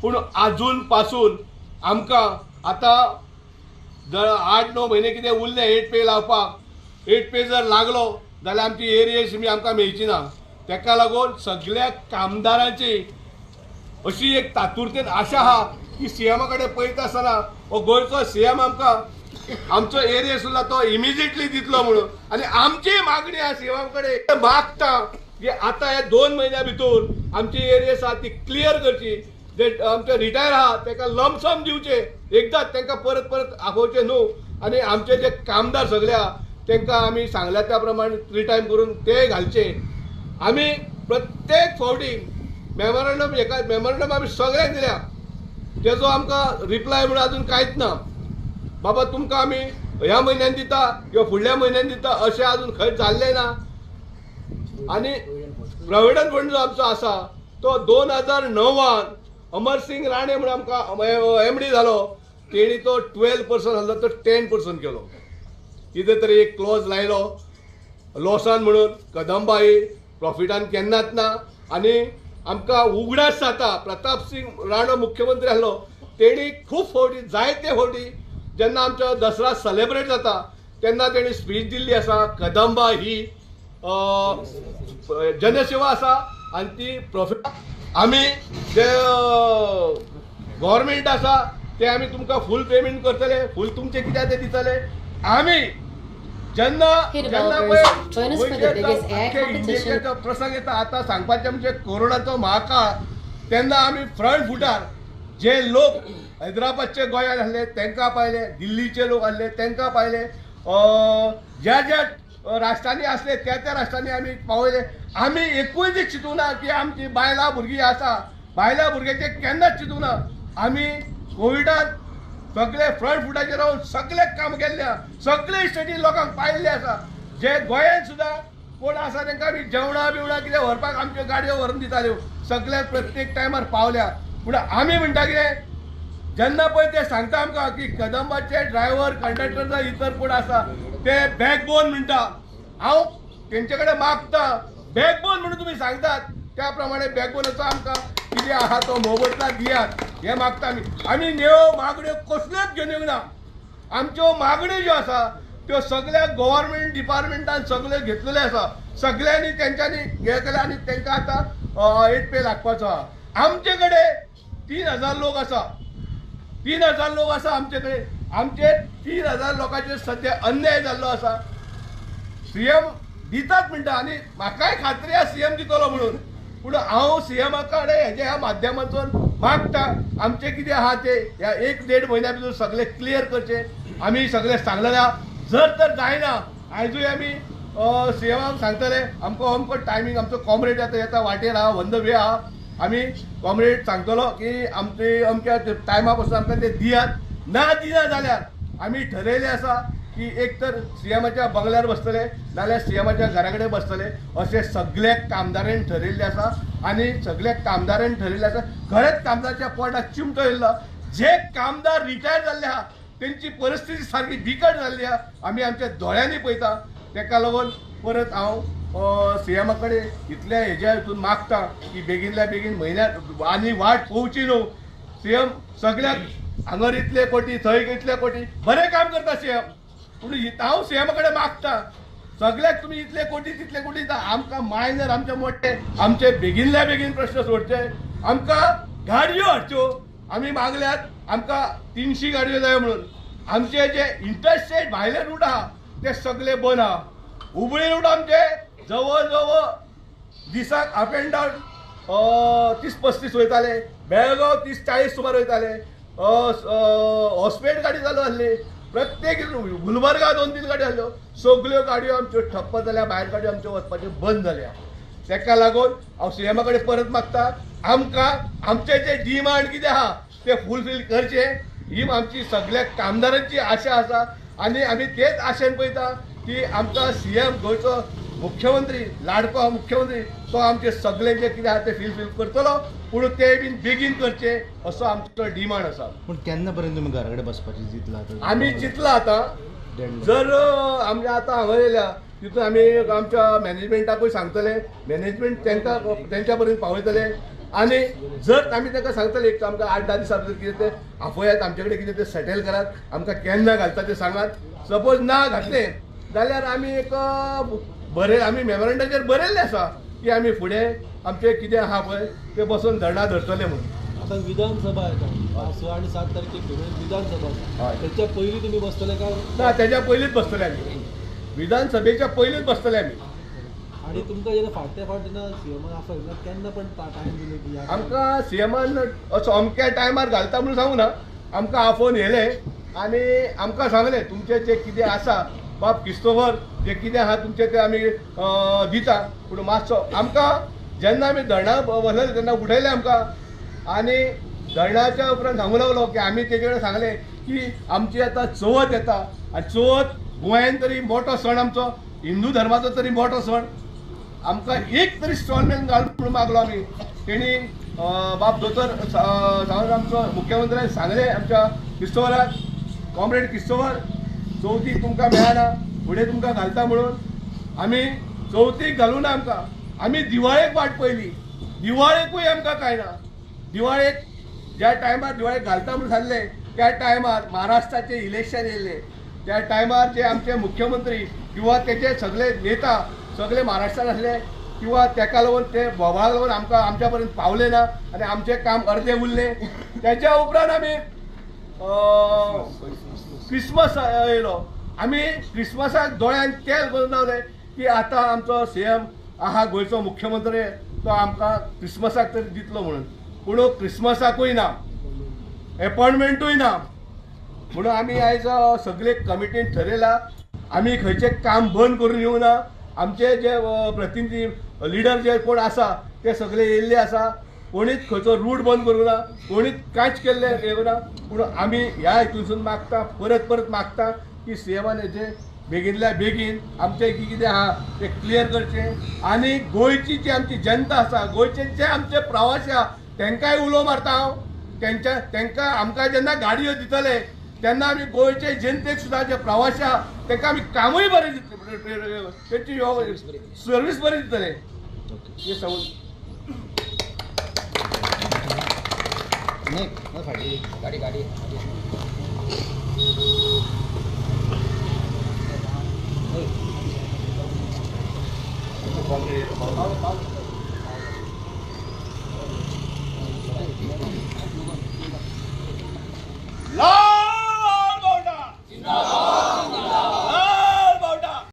पण अजून पासून आमकां आता जर 8-9 महिने कितें उरले 8 पे लावपाक 8 पे जर लागलो जाल्यार आमची एरिया सिमी आमकां मेळची ना। तेका लागून सगळ्या कामदारांची अशी एक तातूंतल्यान आशा आहा की सीएमा कडेन पळयता आसतना हो गोंयचो सीएम आमकां आमचो एरिया सुद्दां तो इमिजिएटली दितलो म्हणून आनी आमची मागणी आहा सीएमा कडेन मागता की आता हे 2 महिन्या भितर आमची एरिया आसा ती क्लियर करची। जे आमचे रिटायर आहा ताका लमसम दिवचे एकदां तांकां परत परत आपोवचे न्हू आनी आमचे जे कामदार सगळे आहा तांकां आमी सांगल्या त्या प्रमाणे रिटायम करून ते घालचे। आमी प्रत्येक फावटी मेमोरंडम आमी सगळ्यांक दिल्या तेजो आमकां रिप्लाय म्हणून अजून कांयच ना। बाबा तुमकां आमी ह्या म्हयन्यान दिता किंवा फुडल्या म्हयन्यान दिता अशें अजून खंय जाल्लें ना। आनी प्रॉव्हिडंट फंड जो आमचो आसा तो 2009 अमरसिंग राणे म्हणून आमकां एमडी जालो तेणी तो 12% आहलो तो 10% केलो। कितें तरी एक क्लॉज लायलो लॉसान म्हणून कदंबा ही प्रॉफिटान केन्नाच ना। आनी आमकां उगडास जाता प्रताप सिंग राणो मुख्यमंत्री आहलो तेणी खूब फावटी जायते फावटी जेन्ना आमचो दसरा सेलेब्रेट जाता तेन्ना तेणी स्पीच दिल्ली आसा कदंबा ही जनसेवा आसा आनी ती प्रॉफिट आमी जे गव्हर्मेंट आसा ते आमी तुमकां फूल पेमेंट करतले फूल तुमचे कितें ते दितले। आमी जेन्ना इंडियेचो प्रसंग येता आतां सांगपाचें म्हणजे कोरोनाचो महाकाळ तेन्ना आमी फ्रंट फुटार जे लोक हैदराबादचे गोंयांत आहले तांकां पायले दिल्लीचे लोक आहले तांकां पायले ज्या ज्या राष्ट्रांनी असले त्या राष्ट्रांनी आमी पावयले। आमी एकूय दीस चिंतूंक ना की आमची बायलां भुरगीं आसा बायलां भुरग्यांचे केन्नाच चिंतूंक ना। आमी कोविडांत सगळे फ्रंट फुटाचेर रावन सगळे काम केल्ले सगळे स्टेटी लोकांक पायल्ले आसा। जे गोंयांत सुद्दां कोण आसा तांकां आमी जेवणां बिवणां कितें व्हरपाक आमच्यो गाडयो व्हरून दिताल्यो सगळे प्रत्येक टायमार पावल्या। पूण आमी म्हणटा कितें जेन्ना पळय ते सांगता आमकां की कदंबाचे ड्रायव्हर कंडक्टर जावं इतर कोण आसा ते बॅकबोन म्हणटा हांव तेंचे कडेन मागता बॅकबोन म्हणून तुमी सांगतात त्या प्रमाणे बॅकबोनाचो आमकां कितें आहा तो मोबदला दियात हे मागता आमी। आमी नेव मागण्यो कसल्योच घेवन येवंक ना। आमच्यो मागण्यो ज्यो आसा त्यो सगळ्या गव्हर्मेंट डिपार्टमेंटान सगळे घेतलेले आसा सगळ्यांनी तेंच्यांनी हे केल्या आनी तांकां आतां 8 पे लागपाचो आहा। आमचे कडेन 3000 लोक आसा 3000 लोक आसा आमचे कडेन आमचे 3000 लोकांचेर सध्या अन्याय जाल्लो आसा। सीएम दितात म्हणटा आनी म्हाकाय खात्री आसा सीएम दितलो म्हणून पूण हांव सीएमा कडेन हेजे ह्या माध्यमांतून मागता आमचे कितें आहा ते ह्या 1-1.5 म्हयन्या भितर सगळे क्लियर करचे। आमी सगळे सांगलेले आहा जर तर जायना आयजूय आमी सीएमाक सांगतले आमकां अमको टायमींग आमचो कॉमरेड आतां येता वाटेर आहा ऑन द वे आहा आमी कॉमरेड सांगतलो की आमचे अमक्या टायमा पासून आमकां ते दियात ना दिना जाल्यार आमी ठरयलें आसा की एक तर सीएमाच्या बंगल्यार बसतले नाल्यार सीएमाच्या घरा कडेन बसतले अशें सगळ्या कामदारांनी ठरयल्लें आसा। आनी सगळ्या कामदारांनी ठरयल्लें आसा खरेंच कामदाराच्या पोटाक चिमटो येयल्लो जे कामदार रिटायर जाल्ले आहा तेंची परिस्थिती सारकी बिकट जाल्ली आहा आमी आमच्या दोळ्यांनी पळयता। ताका लागून परत हांव सीएमा कडेन इतल्या हेज्या हितून मागता की बेगिनल्या बेगीन म्हयन्यात आनी वाट पोवची न्हू। सीएम सगळ्याक हांगर इतले कोटी थंय इतले कोटी बरें काम करता सीएम पूण हांव सीएमा कडेन मागता सगळ्याक तुमी इतले कोटी तितले कोटी आमकां मायनर आमचे मोठे आमचे बेगिनल्या बेगीन प्रश्न सोडचे आमकां गाडयो हाडच्यो। आमी मागल्यात आमकां 300 गाडयो जाय म्हणून आमचे जे इंटरस्टेट भायले रूट आहा ते सगळे बंद आहा। हुबळी रूट आमचे जवळ जवळ दिसाक अप एंड डावन 30-35 वयताले बेळगांव 30-40 सुमार वयताले हॉस्पेट गाडी चालू आहली प्रत्येक गुलबर्गा 2-3 गाडी आहल्यो सगळ्यो गाडयो आमच्यो ठप्प जाल्या भायर गाडयो आमच्यो वचपाच्यो बंद जाल्या। ताका लागून हांव सीएमा कडेन परत मागता आमकां आमचे जे डिमांड कितें आहा ते फुलफील करचे ही आमची सगळ्या कामदारांची आशा आसा। आनी आमी तेच आशेन पळयता की आमकां सीएम गोंयचो मुख्यमंत्री लाडको मुख्यमंत्री तो आमचे सगळे जे कितें आहा ते फुलफील करतलो पूण ते बीन बेगीन करचे असो आमचो डिमांड आसा। पूण केन्ना पर्यंत तुमी घरा कडेन बसपाचें चिंतलां आमी चिंतलां आतां जर आमचे आतां हांगा येयल्या तितून आमी आमच्या मॅनेजमेंटाकूय सांगतले मॅनेजमेंट तेंच्या पर्यंत पावयतले आणि जर आमी ताका सांगतले एक आमकां 8-10 दिसां भितर कितें ते आफोयात आमचे कडेन कितें ते सेटल करात आमकां केन्ना घालता ते सांगात सपोज ना घातले जाल्यार आमी एक बरे आमी मेमोरंडाचेर बरयल्लें आसा की आमी फुडें आमचें कितें आहा पळय ते बसून धरना धरतले म्हणून. आता विधानसभा येता 6 आणि 7 तारखेक विधानसभा हय. त्याच्या पयलीं तुमी बसतले काय ना तेच्या पयलींच बसतले आमी विधानसभेच्या पयलींच बसतले आमी. आणि तुमकां जेन्ना फाटल्या फावट जेन्ना सीएमान आसा तेन्ना केन्ना पण टायम दिले की आमकां सीएमान असो अमक्या टायमार घालता म्हणून सांगू ना आमकां आफोन येयले आनी आमकां सांगलें तुमचें जें कितें आसा बाब क्रिस्तोफर जें कितें आहा तुमचें तें आमी दिता पूण मातसो आमकां जेन्ना आमी धरणां बसले तेन्ना उठयलें आमकां आनी धरणाच्या उपरांत सांगू लागलो की आमी तेजे कडेन सांगलें की आमची आतां चवथ येता आनी चवथ गोंयांत तरी मोठो सण आमचो हिंदू धर्माचो तरी मोठो सण आमकां एक तरी स्टॉलमॅन घाल म्हणून मागलो आमी तेणी बाब दोतोर सावंत आमचो मुख्यमंत्र्यान सांगलें आमच्या क्रिस्तोफराक कॉम्रेड क्रिस्तोफर चवथीक तुमकां मेळना फुडें तुमकां घालता म्हणून आमी चवथीक घालूं ना आमकां आमी दिवाळेक वाट पयली दिवाळेकूय आमकां कांय ना दिवाळेक ज्या टायमार दिवाळेक घालता म्हणून सांगलें त्या टायमार महाराष्ट्राचें इलेक्शन येयल्लें त्या टायमार जे आमचे मुख्यमंत्री किंवा तेचे सगळे नेता सगळे महाराष्ट्रात आसले किंवा ताका लागून ते बोवाळाक लागून आमकां आमच्या पर्यंत पावले ना आनी आमचें काम अर्दें उरलें तेच्या उपरांत आमी क्रिसमस येयलो आमी क्रिसमसाक दोळ्यान तेल करून रावले की आतां आमचो सीएम आहा गोंयचो मुख्यमंत्री तो आमकां क्रिसमसाक तरी दितलो म्हणून पूण क्रिसमसाकूय ना अपॉयंटमेंटूय ना म्हणून आमी आयज सगळे कमिटीन ठरयला आमी खंयचें काम बंद करून येवं ना आमचे जे प्रतिनिधी लिडर जे कोण आसा ते सगळे येयल्ले आसा कोणीच खंयचो रूट बंद करूं ना कोणीच कांयच केल्लें हें ना पूण आमी ह्या हितूनसून मागता परत मागता की सीएमान हेजें बेगिनल्या बेगीन आमचें कितें आहा तें क्लियर करचें आनी गोंयची जी आमची जनता आसा गोंयचे जे आमचे प्रवासी आहा तांकांय उलो मारता हांव तांकां आमकां जेन्ना गाडयो दितले तेन्ना आमी गोंयचे जनतेक सुद्दां जे प्रवासी आहा तांकां आमी कामूय बरें तेंची सर्वीस बरी दितले हें सांगून नाही फाटी गाडी गाडी